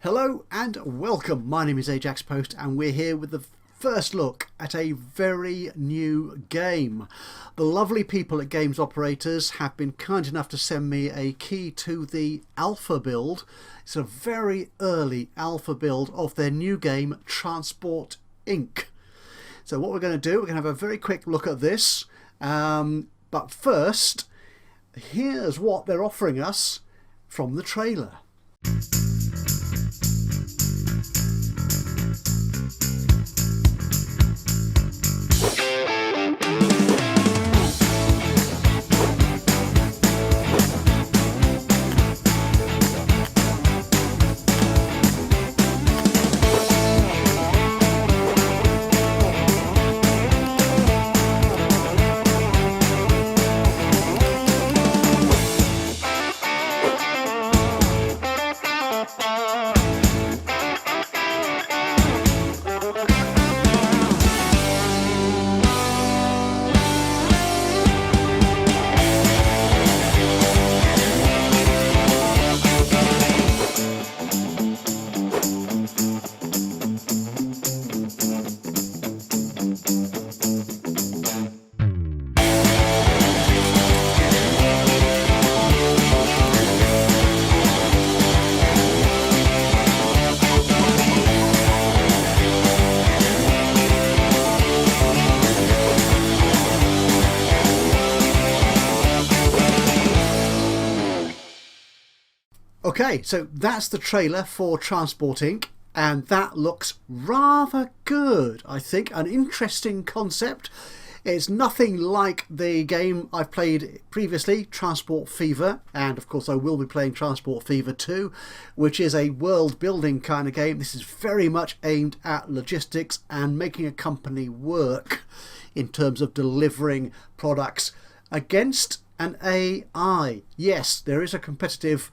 Hello and welcome. My name is Ajaxpost and we're here with the first look at a very new game. The lovely people at Games Operators have been kind enough to send me a key to the alpha build. It's a very early alpha build of their new game Transport Inc. So what we're going to do, we're going to have a very quick look at this. But first, here's what they're offering us from the trailer. Okay, so that's the trailer for Transport Inc. and that looks rather good, I think. An interesting concept. It's nothing like the game I've played previously, Transport Fever, and of course I will be playing Transport Fever 2, which is a world building kind of game. This is very much aimed at logistics and making a company work in terms of delivering products against an AI. Yes, there is a competitive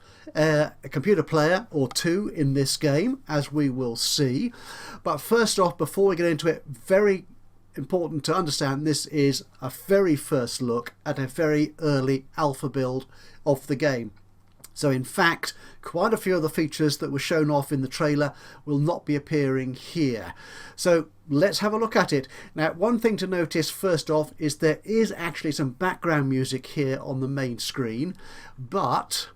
computer player or two in this game, as we will see. But first off, before we get into it, very important to understand this is a very first look at a very early alpha build of the game. So in fact, quite a few of the features that were shown off in the trailer will not be appearing here. So let's have a look at it. Now, one thing to notice first off is there is actually some background music here on the main screen, but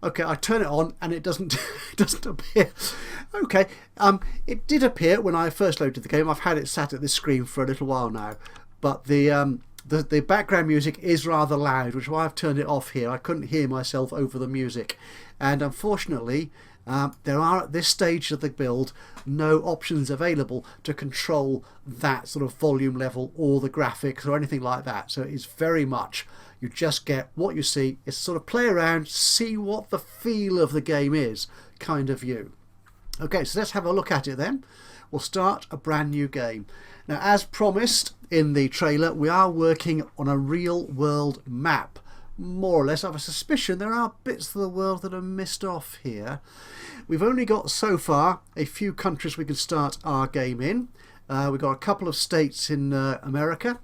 okay, I turn it on and it doesn't it doesn't appear. Okay, it did appear when I first loaded the game. I've had it sat at this screen for a little while now, but the background music is rather loud, which is why I've turned it off here. I couldn't hear myself over the music, and unfortunately there are at this stage of the build no options available to control that sort of volume level or the graphics or anything like that. So it's very much you just get what you see. It's sort of play around, see what the feel of the game is kind of view. Okay, so let's have a look at it then. We'll start a brand new game. Now, as promised in the trailer, we are working on a real world map. More or less, I have a suspicion there are bits of the world that are missed off here. We've only got so far a few countries we can start our game in. We've got a couple of states in America.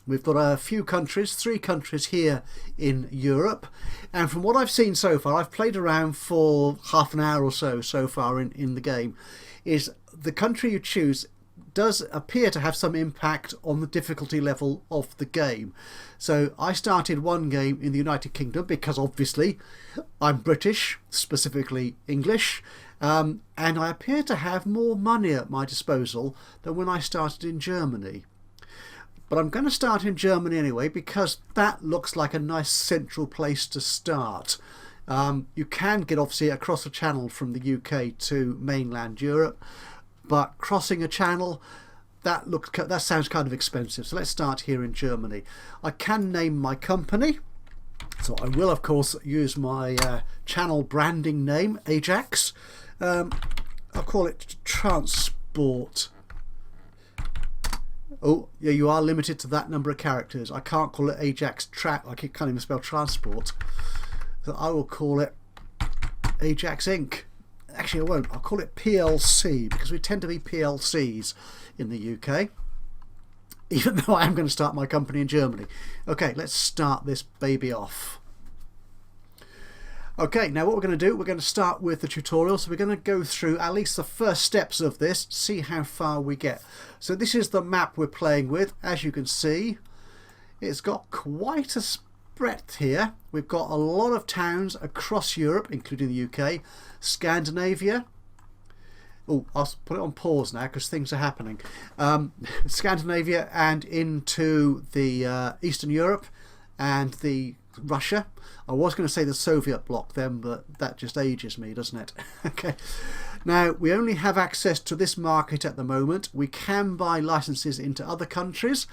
We've got a few countries, 3 countries here in Europe. And from what I've seen so far, I've played around for half an hour or so far in the game, is the country you choose does appear to have some impact on the difficulty level of the game. So I started one game in the United Kingdom because obviously I'm British, specifically English, and I appear to have more money at my disposal than when I started in Germany. But I'm going to start in Germany anyway because that looks like a nice central place to start. You can get obviously across the channel from the UK to mainland Europe, but crossing a channel, that sounds kind of expensive. So let's start here in Germany. I can name my company, so I will of course use my channel branding name, Ajax. I'll call it Transport. Oh, yeah, you are limited to that number of characters. I can't call it Ajax I can't even spell transport. So I will call it Ajax Inc. Actually, I won't. I'll call it PLC because we tend to be PLCs in the UK. Even though I am going to start my company in Germany. Okay, let's start this baby off. Okay, now what we're going to do, we're going to start with the tutorial. So we're going to go through at least the first steps of this, see how far we get. So this is the map we're playing with. As you can see, it's got quite a breadth here. We've got a lot of towns across Europe, including the UK, Scandinavia. Oh, I'll put it on pause now because things are happening. Scandinavia and into the Eastern Europe and the Russia. I was going to say the Soviet bloc then, but that just ages me, doesn't it? Okay. Now, we only have access to this market at the moment. We can buy licenses into other countries,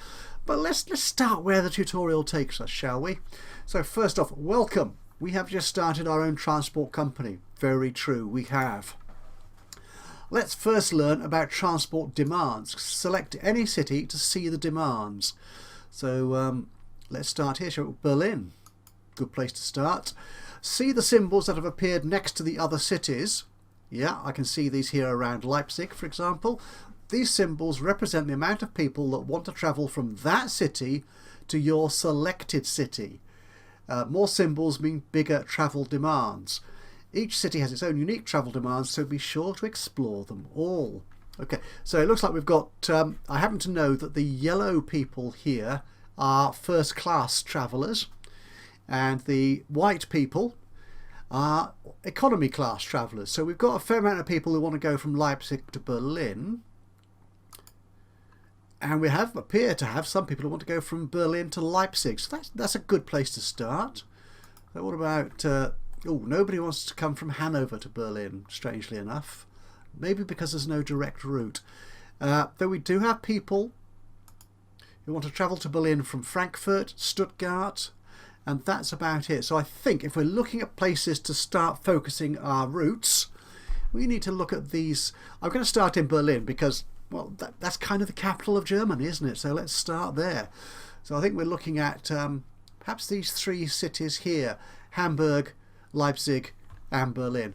but let's start where the tutorial takes us, shall we? So first off, welcome. We have just started our own transport company. Very true, we have. Let's first learn about transport demands. Select any city to see the demands. So let's start here. Shall we? Berlin. Good place to start. See the symbols that have appeared next to the other cities. Yeah, I can see these here around Leipzig, for example. These symbols represent the amount of people that want to travel from that city to your selected city. More symbols mean bigger travel demands. Each city has its own unique travel demands, so be sure to explore them all. Okay, so it looks like we've got, I happen to know that the yellow people here are first class travellers, and the white people are economy class travellers. So we've got a fair amount of people who want to go from Leipzig to Berlin, and we appear to have some people who want to go from Berlin to Leipzig. So that's a good place to start. So what about, oh, nobody wants to come from Hanover to Berlin, strangely enough. Maybe because there's no direct route. Though we do have people who want to travel to Berlin from Frankfurt, Stuttgart, and that's about it. So I think if we're looking at places to start focusing our routes, we need to look at these. I'm going to start in Berlin because, well, that's kind of the capital of Germany, isn't it? So let's start there. So I think we're looking at perhaps these three cities here: Hamburg, Leipzig and Berlin.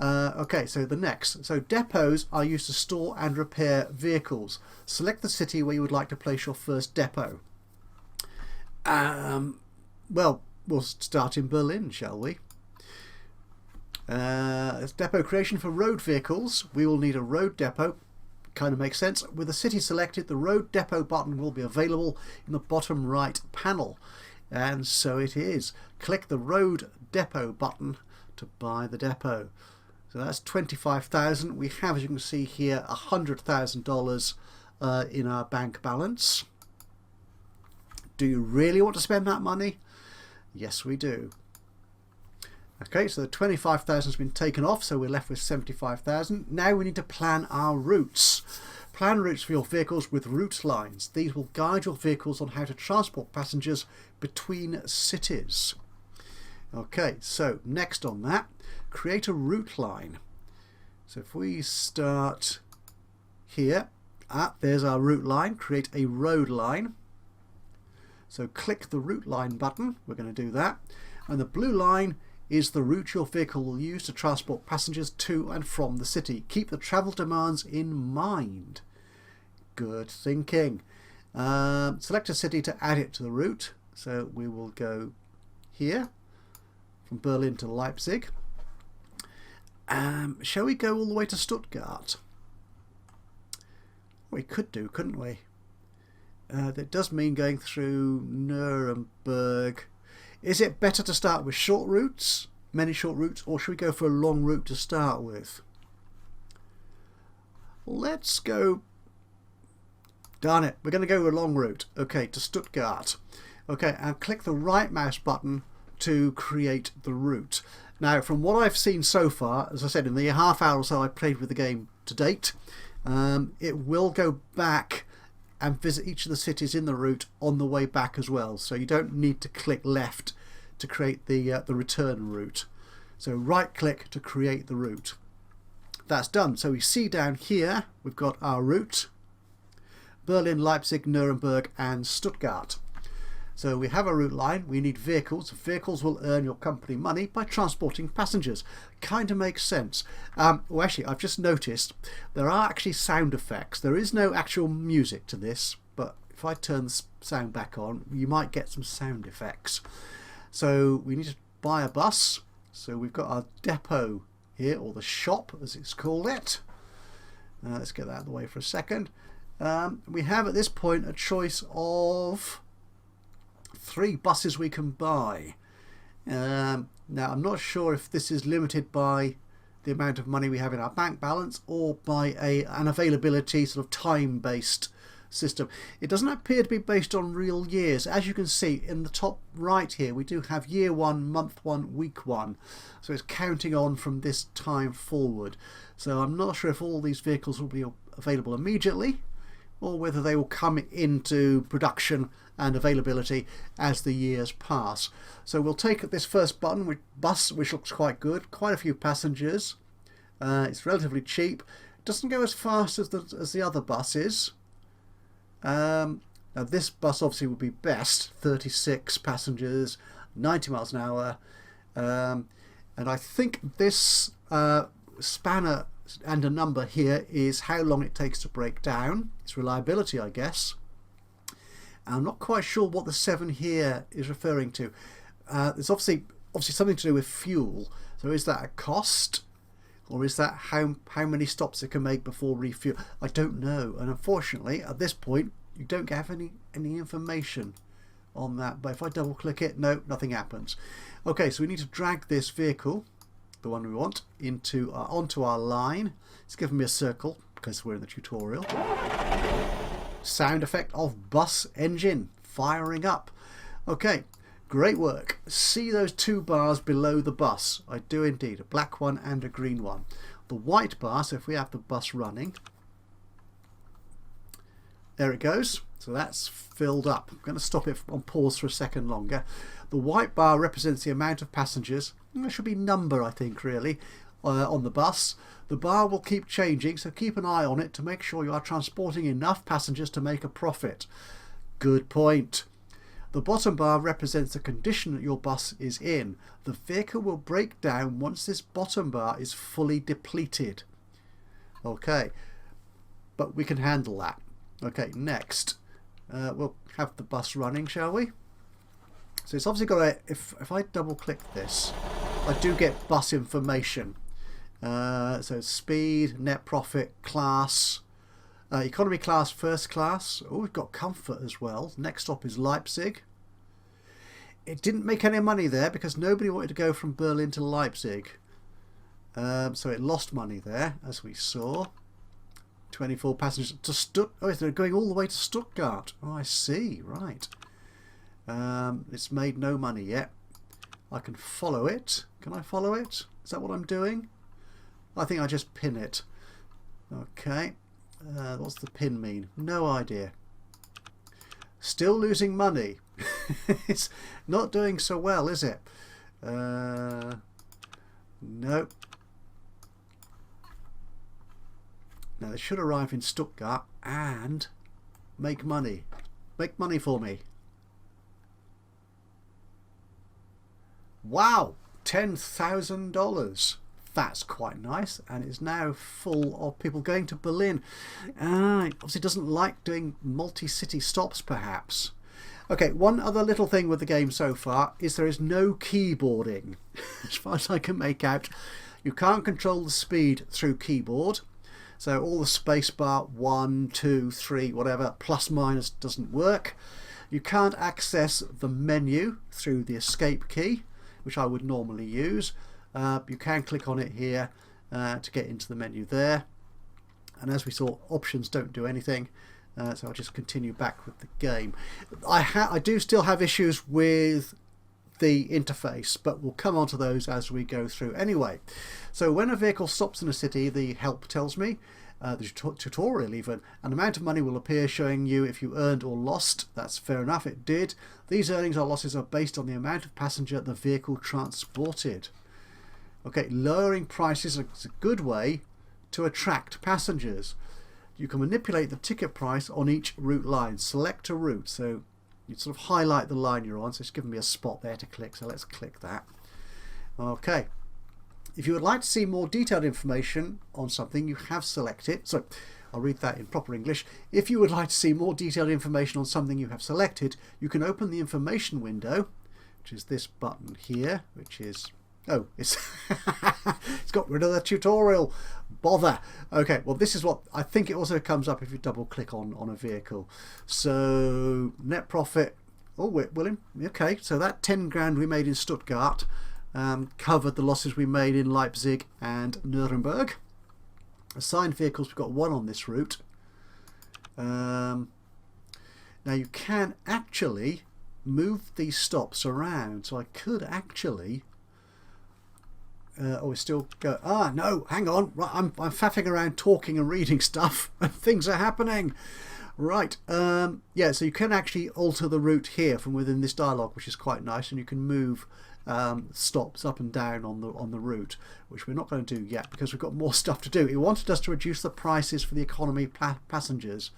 Okay, so the next. So depots are used to store and repair vehicles. Select the city where you would like to place your first depot. Well, we'll start in Berlin, shall we? It's depot creation for road vehicles. We will need a road depot. Kind of makes sense. With the city selected, the road depot button will be available in the bottom right panel. And so it is. Click the road depot button to buy the depot. So that's $25,000. We have, as you can see here, $100,000 in our bank balance. Do you really want to spend that money? Yes, we do. Okay, so the 25,000 has been taken off, so we're left with 75,000. Now we need to plan our routes. Plan routes for your vehicles with route lines. These will guide your vehicles on how to transport passengers between cities. Okay, so next on that, create a route line. So if we start here, there's our route line. Create a road line. So click the route line button. We're going to do that. And the blue line is the route your vehicle will use to transport passengers to and from the city. Keep the travel demands in mind. Good thinking. Select a city to add it to the route. So we will go here from Berlin to Leipzig. Shall we go all the way to Stuttgart? We could do, couldn't we? That does mean going through Nuremberg. Is it better to start with short routes, many short routes, or should we go for a long route to start with? Let's go. Darn it, we're going to go with a long route. Okay, to Stuttgart. Okay, and click the right mouse button to create the route. Now, from what I've seen so far, as I said, in the half hour or so I played with the game to date, it will go back and visit each of the cities in the route on the way back as well. So you don't need to click left to create the return route. So right click to create the route. That's done. So we see down here we've got our route: Berlin, Leipzig, Nuremberg and Stuttgart. So we have a route line. We need vehicles. Vehicles will earn your company money by transporting passengers. Kind of makes sense. Well, actually, I've just noticed there are actually sound effects. There is no actual music to this, but if I turn the sound back on, you might get some sound effects. So we need to buy a bus. So we've got our depot here, or the shop as it's called it. Let's get that out of the way for a second. We have at this point a choice of 3 buses we can buy. Now I'm not sure if this is limited by the amount of money we have in our bank balance or by an availability sort of time-based system. It doesn't appear to be based on real years. As you can see in the top right here, we do have year 1, month 1, week 1. So it's counting on from this time forward. So I'm not sure if all these vehicles will be available immediately or whether they will come into production and availability as the years pass. So we'll take this first bus, which looks quite good, quite a few passengers. It's relatively cheap. It doesn't go as fast as the other buses. Now this bus obviously would be best, 36 passengers, 90 miles an hour. And I think this spanner and a number here is how long it takes to break down. It's reliability, I guess. I'm not quite sure what the 7 here is referring to. There's obviously something to do with fuel. So is that a cost, or is that how many stops it can make before refuel? I don't know. And unfortunately, at this point, you don't have any information on that. But if I double click it, no, nothing happens. Okay, so we need to drag this vehicle, the one we want, onto our line. It's given me a circle because we're in the tutorial. Sound effect of bus engine firing up. Okay, great work. See those 2 bars below the bus? I do indeed, a black one and a green one. The white bar, so if we have the bus running, there it goes. So that's filled up. I'm going to stop it on pause for a second longer. The white bar represents the amount of passengers. There should be number, I think, really, on the bus. The bar will keep changing, so keep an eye on it to make sure you are transporting enough passengers to make a profit. Good point. The bottom bar represents the condition that your bus is in. The vehicle will break down once this bottom bar is fully depleted. Okay, but we can handle that. Okay, next. We'll have the bus running, shall we? So it's obviously got a, if I double click this, I do get bus information. So speed, net profit, class, economy class, first class. Oh, we've got comfort as well. Next stop is Leipzig. It didn't make any money there because nobody wanted to go from Berlin to Leipzig. So it lost money there, as we saw. 24 passengers to Stuttgart. Oh, they're going all the way to Stuttgart. Oh, I see. Right. It's made no money yet. I can follow it. Can I follow it? Is that what I'm doing? I think I just pin it. Okay. What's the pin mean? No idea. Still losing money. It's not doing so well, is it? Nope. Now they should arrive in Stuttgart and make money. Make money for me. Wow, $10,000. That's quite nice, and it's now full of people going to Berlin. It obviously doesn't like doing multi-city stops, perhaps. Okay, one other little thing with the game so far is there is no keyboarding. As far as I can make out, you can't control the speed through keyboard. So all the spacebar, 1, 2, 3, whatever, plus minus doesn't work. You can't access the menu through the escape key, which I would normally use. You can click on it here to get into the menu there. And as we saw, options don't do anything. So I'll just continue back with the game. I do still have issues with the interface, but we'll come on to those as we go through. Anyway, so when a vehicle stops in a city, the help tells me, the tutorial even, an amount of money will appear showing you if you earned or lost. That's fair enough, it did. These earnings or losses are based on the amount of passenger the vehicle transported. Okay, lowering prices is a good way to attract passengers. You can manipulate the ticket price on each route line. Select a route, so you sort of highlight the line you're on, so it's given me a spot there to click, so let's click that. Okay, if you would like to see more detailed information on something you have selected, so I'll read that in proper English. If you would like to see more detailed information on something you have selected, you can open the information window, which is this button here, which is Oh, it's it's got rid of the tutorial. Bother. Okay, well this is what I think it also comes up if you double click on a vehicle. So net profit. Oh, William. Okay, so that 10 grand we made in Stuttgart covered the losses we made in Leipzig and Nuremberg. Assigned vehicles, we've got 1 on this route. Now you can actually move these stops around, so I could actually we still go, no, hang on, right, I'm faffing around talking and reading stuff and things are happening. Right, yeah, so you can actually alter the route here from within this dialogue, which is quite nice, and you can move stops up and down on the route, which we're not going to do yet because we've got more stuff to do. It wanted us to reduce the prices for the economy passengers.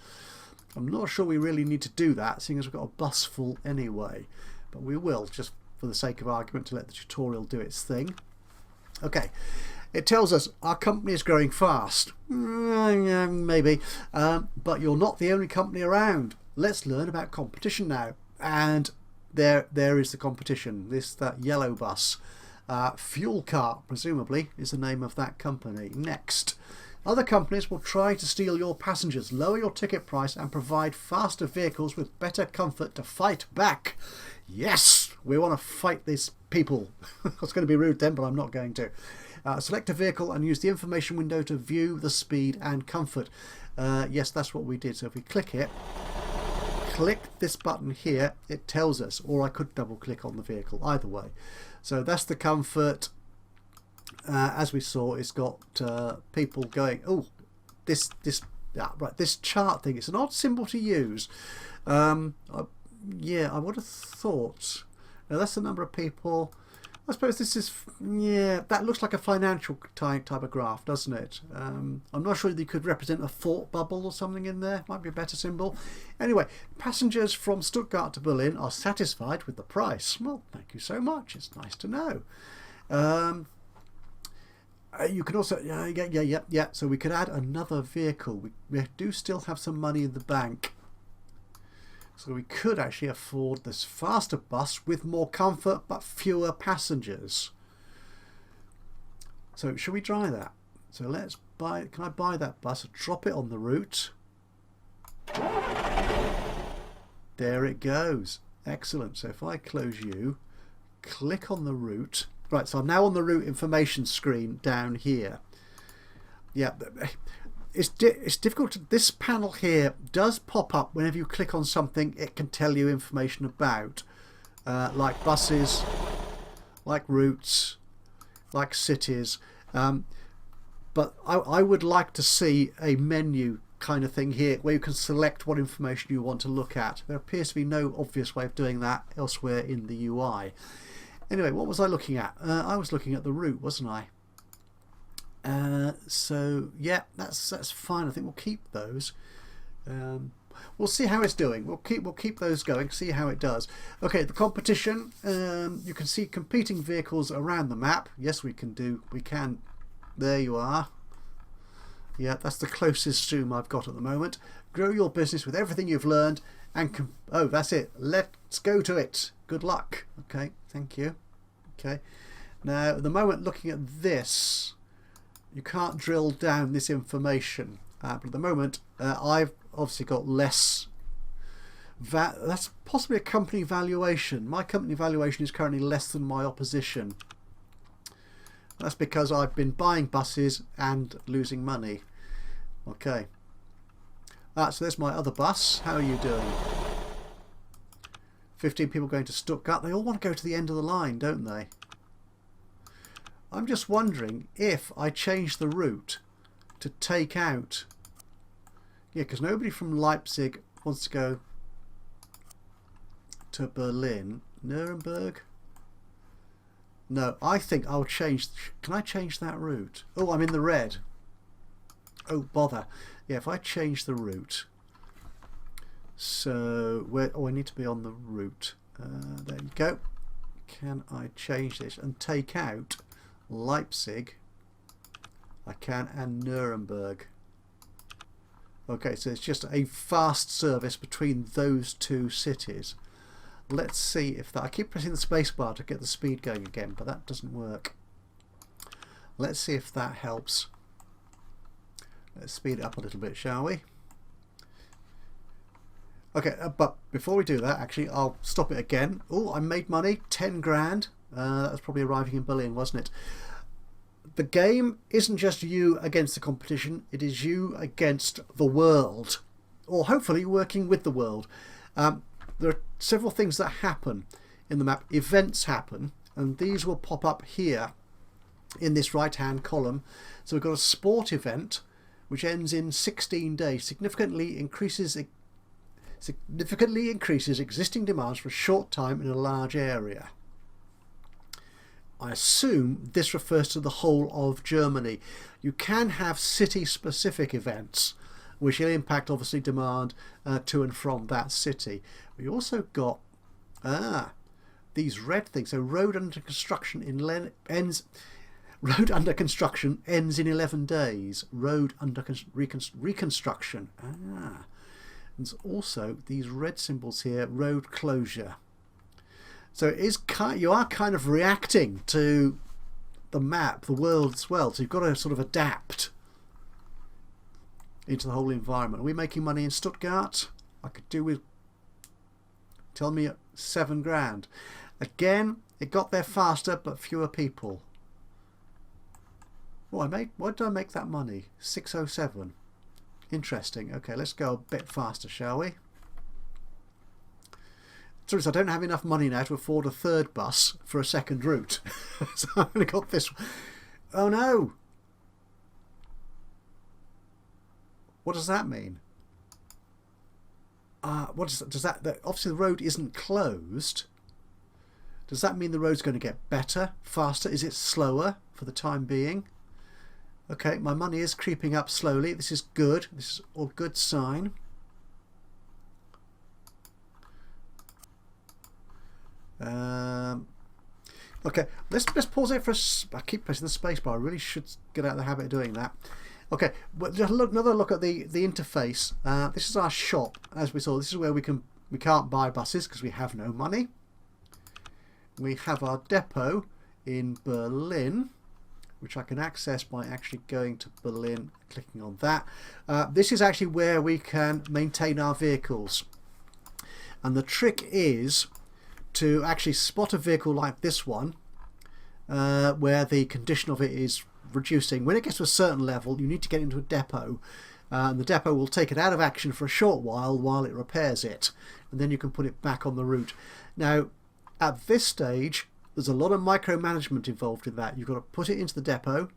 I'm not sure we really need to do that, seeing as we've got a bus full anyway, but we will, just for the sake of argument, to let the tutorial do its thing. Okay, it tells us our company is growing fast. Maybe, but you're not the only company around. Let's learn about competition now. And there is the competition. That yellow bus. Fuel Cart, presumably, is the name of that company. Next. Other companies will try to steal your passengers, lower your ticket price and provide faster vehicles with better comfort to fight back. Yes, we want to fight these people. I was going to be rude then, but I'm not going to. Select a vehicle and use the information window to view the speed and comfort. Yes, that's what we did. So if we click it, click this button here, it tells us, or I could double click on the vehicle, either way. So that's the comfort. As we saw, it's got people going, oh, this chart thing, it's an odd symbol to use. Yeah, I would have thought. Now that's the number of people. I suppose this is, yeah, that looks like a financial type of graph, doesn't it? I'm not sure you could represent a thought bubble or something in there. Might be a better symbol. Anyway, passengers from Stuttgart to Berlin are satisfied with the price. Well, thank you so much. It's nice to know. You can also, yeah. So we could add another vehicle. We do still have some money in the bank. So we could actually afford this faster bus with more comfort but fewer passengers. So should we try that? So let's buy, can I buy that bus, drop it on the route? There it goes. Excellent. So if I close you, click on the route. Right, so I'm now on the route information screen down here. Yeah, it's difficult. This panel here does pop up whenever you click on something it can tell you information about, like buses, like routes, like cities. But I would like to see a menu kind of thing here where you can select what information you want to look at. There appears to be no obvious way of doing that elsewhere in the UI. Anyway, what was I looking at? I was looking at the route, wasn't I? So yeah, that's fine. I think we'll keep those. We'll see how it's doing. We'll keep those going. See how it does. Okay, the competition. You can see competing vehicles around the map. Yes, we can. There you are. Yeah, that's the closest zoom I've got at the moment. Grow your business with everything you've learned and oh, that's it. Let's go to it. Good luck. Okay, thank you. Okay. Now, at the moment, looking at this, you can't drill down this information. But at the moment, I've obviously got less. That's possibly a company valuation. My company valuation is currently less than my opposition. That's because I've been buying buses and losing money. Okay. So there's my other bus. How are you doing? 15 people going to Stuttgart. They all want to go to the end of the line, don't they? I'm just wondering if I change the route to take out... Yeah, because nobody from Leipzig wants to go to Berlin. Nuremberg? No, I think I'll change... Can I change that route? Oh, I'm in the red. Oh, bother. Yeah, if I change the route... So, where? Oh, I need to be on the route. There you go. Can I change this and take out Leipzig? I can, and Nuremberg. Okay, so it's just a fast service between those two cities. let's see if that... I keep pressing the space bar to get the speed going again, but that doesn't work. Let's see if that helps. Let's speed it up a little bit, shall we? Okay, but before we do that, actually, I'll stop it again. Oh, I made money, 10 grand. That was probably arriving in Berlin, wasn't it? The game isn't just you against the competition, it is you against the world. Or hopefully working with the world. There are several things that happen in the map. Events happen, and these will pop up here in this right-hand column. So we've got a sport event, which ends in 16 days, significantly increases existing demands for a short time in a large area. I assume this refers to the whole of Germany. You can have city-specific events, which will impact, obviously, demand to and from that city. We also got these red things. So road under construction ends in 11 days. Road under reconstruction. And also these red symbols here, road closure. So it is you are kind of reacting to the map, the world as well. So you've got to sort of adapt into the whole environment. Are we making money in Stuttgart? I could do with, tell me, 7 grand. Again, it got there faster, but fewer people. Why did I make that money? 607. Interesting. Okay, let's go a bit faster, shall we? Truth is, I don't have enough money now to afford a third bus for a second route. So I've only got this one. Oh no! What does that mean? What does that? Obviously, the road isn't closed. Does that mean the road's going to get better, faster? Is it slower for the time being? Okay, my money is creeping up slowly. This is good. This is a good sign. Okay, let's pause it for I keep pressing the space bar. I really should get out of the habit of doing that. Okay, well, just another look at the interface. This is our shop. As we saw, this is where we can't buy buses because we have no money. We have our depot in Berlin, which I can access by actually going to Berlin, clicking on that. This is actually where we can maintain our vehicles. And the trick is to actually spot a vehicle like this one, where the condition of it is reducing. When it gets to a certain level, you need to get into a depot. And the depot will take it out of action for a short while it repairs it. And then you can put it back on the route. Now, at this stage, there's a lot of micromanagement involved in that. You've got to put it into the depot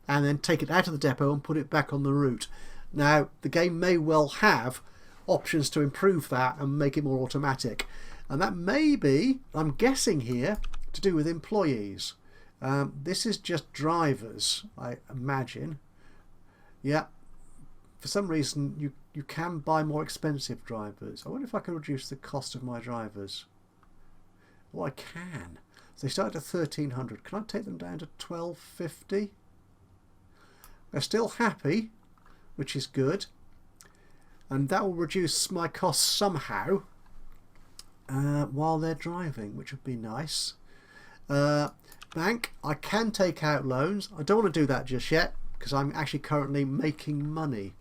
and then take it out of the depot and put it back on the route. Now, the game may well have options to improve that and make it more automatic. And that may be, I'm guessing here, to do with employees. This is just drivers, I imagine. Yeah, for some reason you can buy more expensive drivers. I wonder if I can reduce the cost of my drivers. Oh, I can. So they start at 1,300. Can I take them down to 1,250? They're still happy, which is good. And that will reduce my costs somehow while they're driving, which would be nice. Bank, I can take out loans. I don't want to do that just yet because I'm actually currently making money.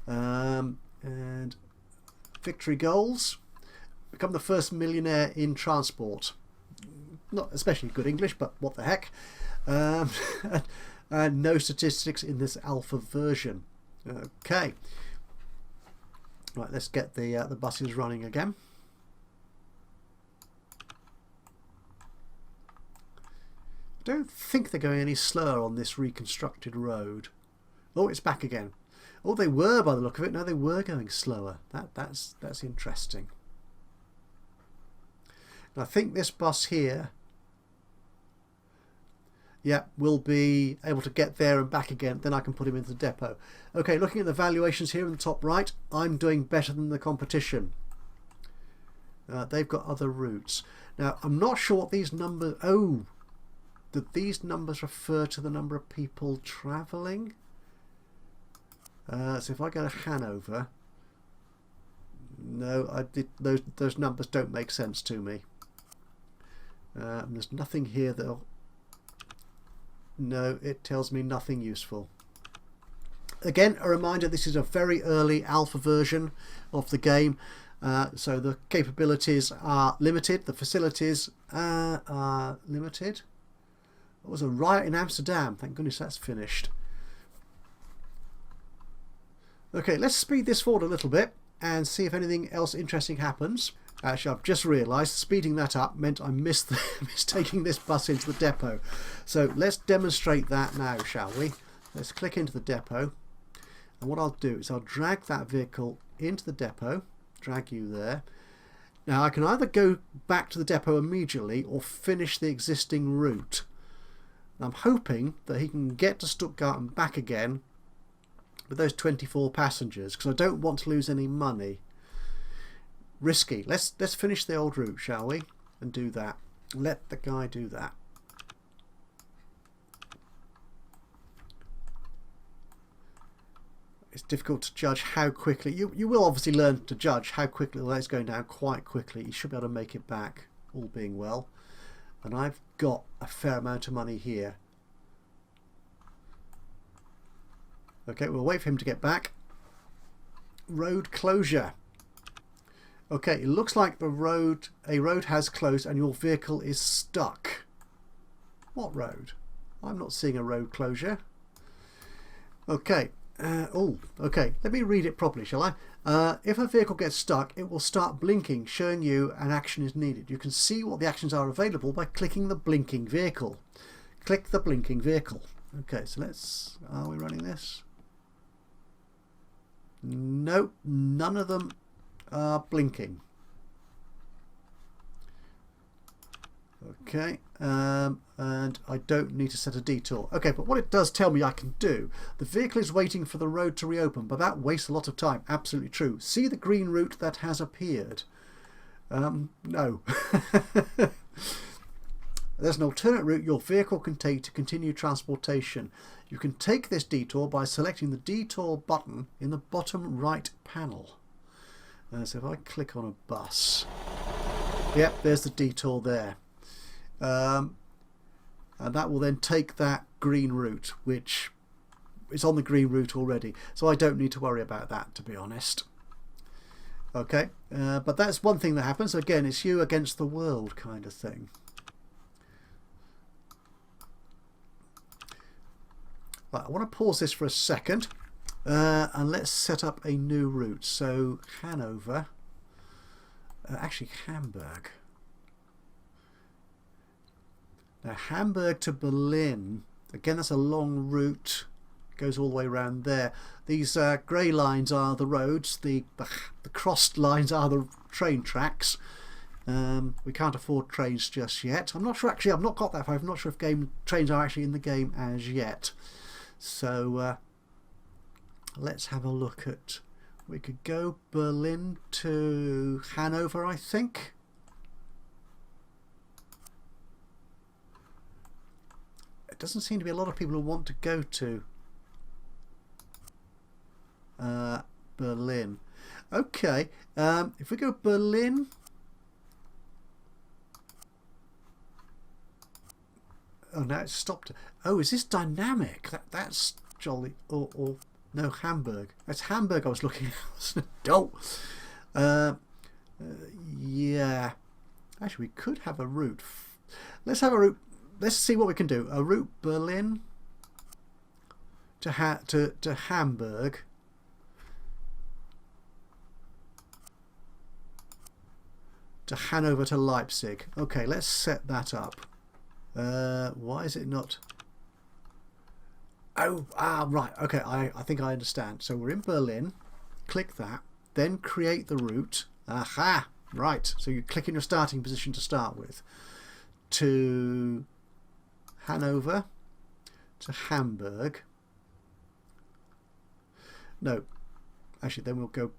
And victory goals. Become the first millionaire in transport. Not especially good English, but what the heck. And no statistics in this alpha version. Okay. Right, let's get the buses running again. I don't think they're going any slower on this reconstructed road. Oh, it's back again. Oh, they were by the look of it. No, they were going slower. That's interesting. And I think this bus here, yeah, will be able to get there and back again. Then I can put him into the depot. Okay, looking at the valuations here in the top right, I'm doing better than the competition. They've got other routes. Now, I'm not sure what these numbers... Oh, did these numbers refer to the number of people travelling? So if I go to Hanover... No, I did. Those numbers don't make sense to me. And there's nothing here that'll... No, it tells me nothing useful. Again, a reminder, this is a very early alpha version of the game, so the capabilities are limited, the facilities are limited. There was a riot in Amsterdam, thank goodness that's finished. Okay, let's speed this forward a little bit and see if anything else interesting happens. Actually, I've just realised speeding that up meant I missed taking this bus into the depot. So let's demonstrate that now, shall we? Let's click into the depot. And what I'll do is I'll drag that vehicle into the depot. Drag you there. Now I can either go back to the depot immediately or finish the existing route. And I'm hoping that he can get to Stuttgart and back again with those 24 passengers, because I don't want to lose any money. Risky. Let's finish the old route, shall we? And do that. Let the guy do that. It's difficult to judge how quickly. You will obviously learn to judge how quickly the light's going down quite quickly. You should be able to make it back, all being well. And I've got a fair amount of money here. Okay, we'll wait for him to get back. Road closure. Okay, it looks like a road has closed and your vehicle is stuck. What road? I'm not seeing a road closure. Okay. Okay. Let me read it properly, shall I? If a vehicle gets stuck, it will start blinking, showing you an action is needed. You can see what the actions are available by clicking the blinking vehicle. Click the blinking vehicle. Okay, so let's... Are we running this? Nope, none of them are blinking. Okay, and I don't need to set a detour. Okay, but what it does tell me I can do, the vehicle is waiting for the road to reopen, but that wastes a lot of time. Absolutely true. See the green route that has appeared? No. There's an alternate route your vehicle can take to continue transportation. You can take this detour by selecting the detour button in the bottom right panel. So if I click on a bus, yep, there's the detour there. And that will then take that green route, which is on the green route already. So I don't need to worry about that, to be honest. Okay, but that's one thing that happens. Again, it's you against the world kind of thing. Right, I want to pause this for a second and let's set up a new route. So Hanover, actually Hamburg. Now Hamburg to Berlin, again that's a long route, goes all the way around there. These grey lines are the roads, the crossed lines are the train tracks. We can't afford trains just yet. I'm not sure, actually I've not got that far. I'm not sure if trains are actually in the game as yet. So let's have a look at, we could go Berlin to Hanover, I think. It doesn't seem to be a lot of people who want to go to Berlin. Okay, if we go Berlin, oh, now it's stopped. Oh, is this dynamic? That's jolly. Or no, Hamburg. That's Hamburg I was looking at. Oh. Yeah. Actually, we could have a route. Let's have a route. Let's see what we can do. A route Berlin to Hamburg. To Hanover to Leipzig. Okay, let's set that up. Why is it not? Oh, right. Okay, I think I understand. So we're in Berlin. Click that. Then create the route. Aha! Right. So you click in your starting position to start with. To Hanover. To Hamburg. No. Actually, then we'll go...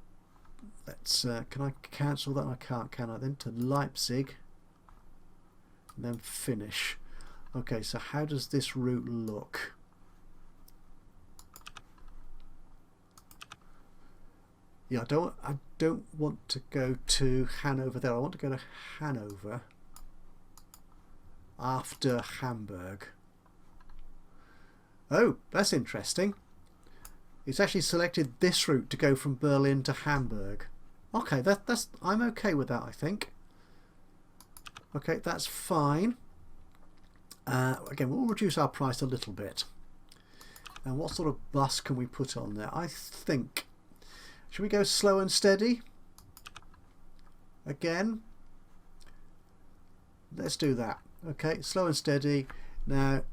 Let's... can I cancel that? I can't, can I? Then to Leipzig. And then finish. Okay, so how does this route look? Yeah, I don't want to go to Hanover there. I want to go to Hanover after Hamburg. Oh, that's interesting. It's actually selected this route to go from Berlin to Hamburg. Okay, that's I'm okay with that, I think. Okay, that's fine. Again, we'll reduce our price a little bit. And what sort of bus can we put on there? I think, should we go slow and steady? Again, let's do that. Okay, slow and steady. Now,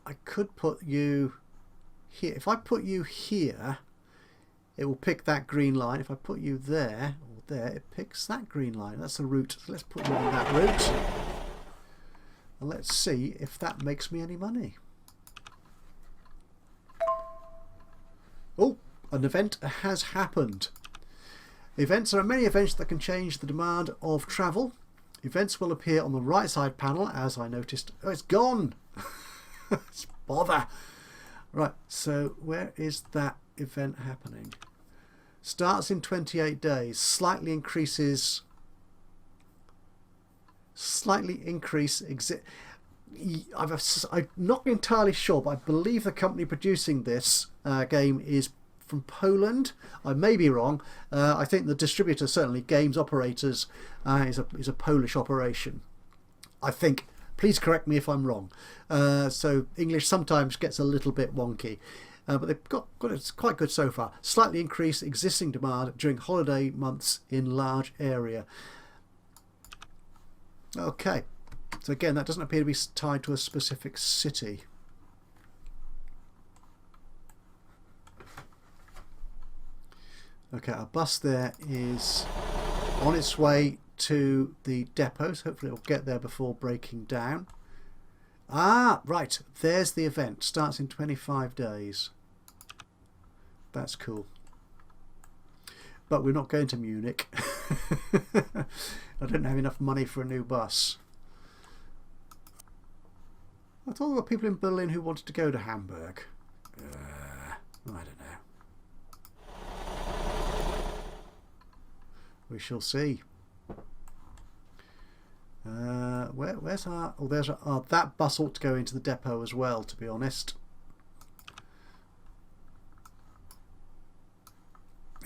I could put you here. If I put you here, it will pick that green line. If I put you there or there, it picks that green line. That's the route. So let's put you on that route. And let's see if that makes me any money. Oh, an event has happened. Events are many events that can change the demand of travel. Events will appear on the right side panel, as I noticed. Oh, it's gone. It's bother. Right, so where is that event happening? Starts in 28 days. Slightly increase. I'm not entirely sure, but I believe the company producing this game is from Poland. I may be wrong. I think the distributor, certainly Games Operators, is a Polish operation. I think. Please correct me if I'm wrong. So English sometimes gets a little bit wonky. But they've got it's quite good so far. Slightly increase existing demand during holiday months in large area. Okay. So again, that doesn't appear to be tied to a specific city. Okay, our bus there is on its way to the depot, so hopefully it'll get there before breaking down. Ah, right, there's the event. Starts in 25 days. That's cool. But we're not going to Munich. I don't have enough money for a new bus. I thought there were people in Berlin who wanted to go to Hamburg. I don't know. We shall see. Where's our... Oh, there's our... that bus ought to go into the depot as well, to be honest.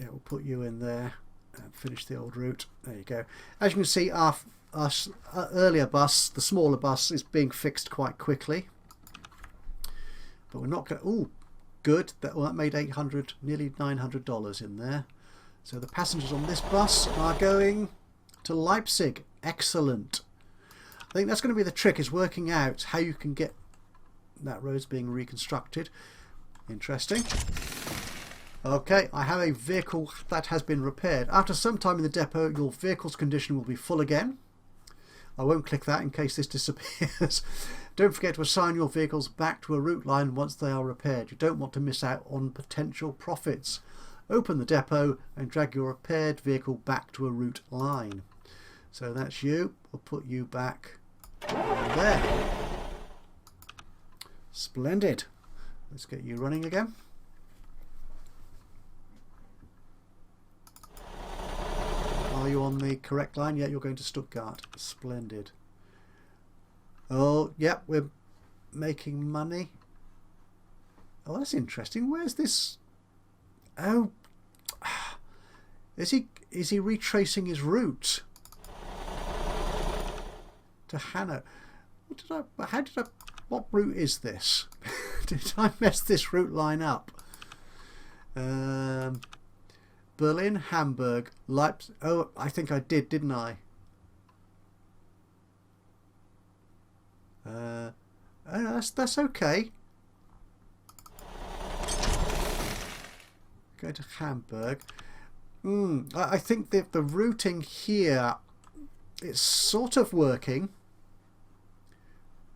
Yeah, we'll put you in there and finish the old route. There you go. As you can see, our earlier bus, the smaller bus, is being fixed quite quickly. But we're not going to... Oh, good. That made $800, nearly $900 in there. So the passengers on this bus are going to Leipzig. Excellent. I think that's going to be the trick, is working out how you can get... That road's being reconstructed. Interesting. Okay, I have a vehicle that has been repaired. After some time in the depot, your vehicle's condition will be full again. I won't click that in case this disappears. Don't forget to assign your vehicles back to a route line once they are repaired. You don't want to miss out on potential profits. Open the depot and drag your repaired vehicle back to a route line. So that's you. We'll put you back there. Splendid. Let's get you running again. Are you on the correct line? Yeah, you're going to Stuttgart. Splendid. Oh, yep, we're making money. Oh, that's interesting. Where's this? Oh, is he retracing his route to Hanover? What route is this? Did I mess this route line up? Berlin, Hamburg, Leipzig. Oh, I think I did, didn't I? Oh, no, that's okay. Go to Hamburg. I think that the routing here, it's sort of working,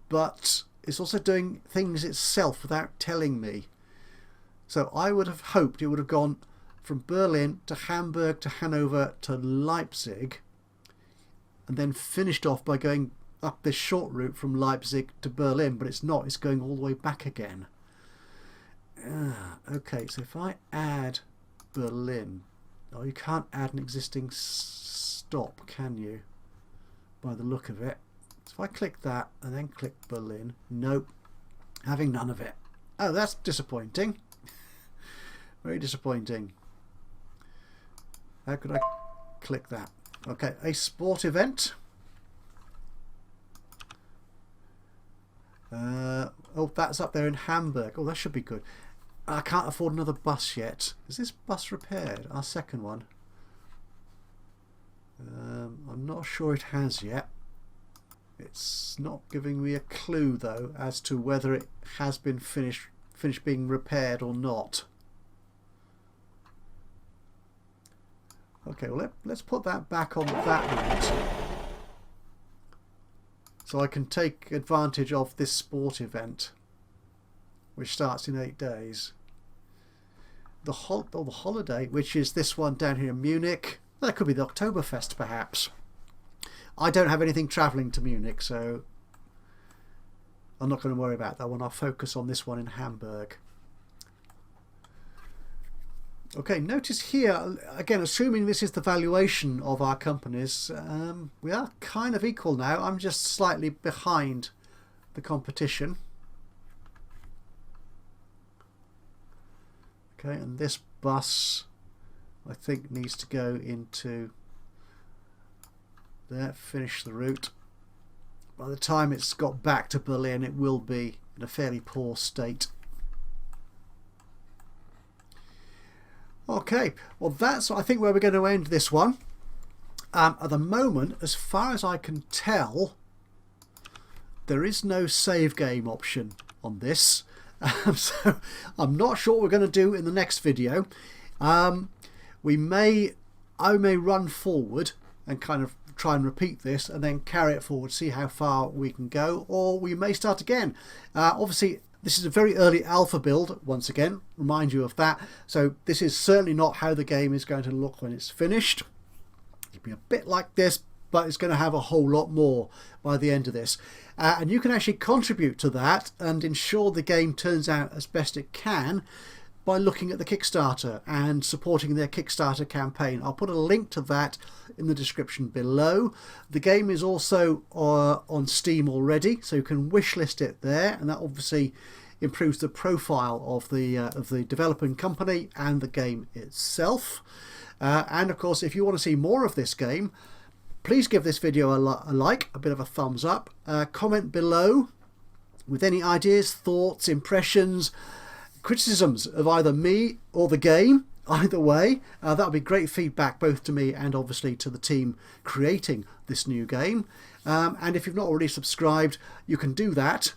but it's also doing things itself without telling me. So I would have hoped it would have gone from Berlin to Hamburg to Hanover to Leipzig, and then finished off by going up this short route from Leipzig to Berlin, but it's not. It's going all the way back again. Okay, so if I add Berlin, Oh, you can't add an existing stop, can you? By the look of it. So if I click that and then click Berlin, nope, having none of it. Oh, that's disappointing. Very disappointing. How could I click that? Okay, a sport event. Oh, that's up there in Hamburg. Oh, that should be good. I can't afford another bus yet. Is this bus repaired? Our second one. I'm not sure it has yet. It's not giving me a clue though as to whether it has been finished being repaired or not. Okay, well let's put that back on that route, so I can take advantage of this sport event, which starts in 8 days. The holiday, which is this one down here in Munich. That could be the Oktoberfest, perhaps. I don't have anything travelling to Munich, so I'm not going to worry about that one. I'll focus on this one in Hamburg. Okay, notice here, again, assuming this is the valuation of our companies, we are kind of equal now. I'm just slightly behind the competition. Okay, and this bus, I think, needs to go into there, finish the route. By the time it's got back to Berlin, it will be in a fairly poor state. Okay, well that's I think where we're going to end this one. At the moment, as far as I can tell, there is no save game option on this. So I'm not sure what we're going to do in the next video. I may run forward and kind of try and repeat this and then carry it forward, see how far we can go, or we may start again. Obviously, this is a very early alpha build, once again, remind you of that. So this is certainly not how the game is going to look when it's finished. It'll be a bit like this, but it's going to have a whole lot more by the end of this. And you can actually contribute to that and ensure the game turns out as best it can by looking at the Kickstarter and supporting their Kickstarter campaign. I'll put a link to that in the description below. The game is also on Steam already, so you can wishlist it there, and that obviously improves the profile of the developing company and the game itself. And of course, if you want to see more of this game, please give this video a like, a bit of a thumbs up, comment below with any ideas, thoughts, impressions, criticisms of either me or the game. Either way, that would be great feedback both to me and obviously to the team creating this new game. And if you've not already subscribed, you can do that.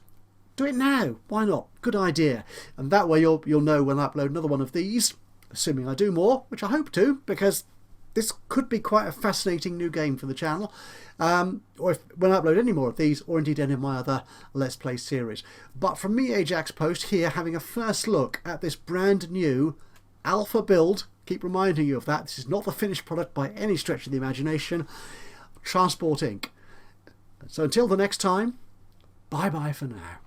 Do it now, why not? Good idea. And that way you'll know when I upload another one of these, assuming I do more, which I hope to, because this could be quite a fascinating new game for the channel, or when I upload any more of these, or indeed any of my other Let's Play series. But from me, Ajaxpost, here having a first look at this brand new alpha build. Keep reminding you of that. This is not the finished product by any stretch of the imagination. Transport Inc. So until the next time, bye bye for now.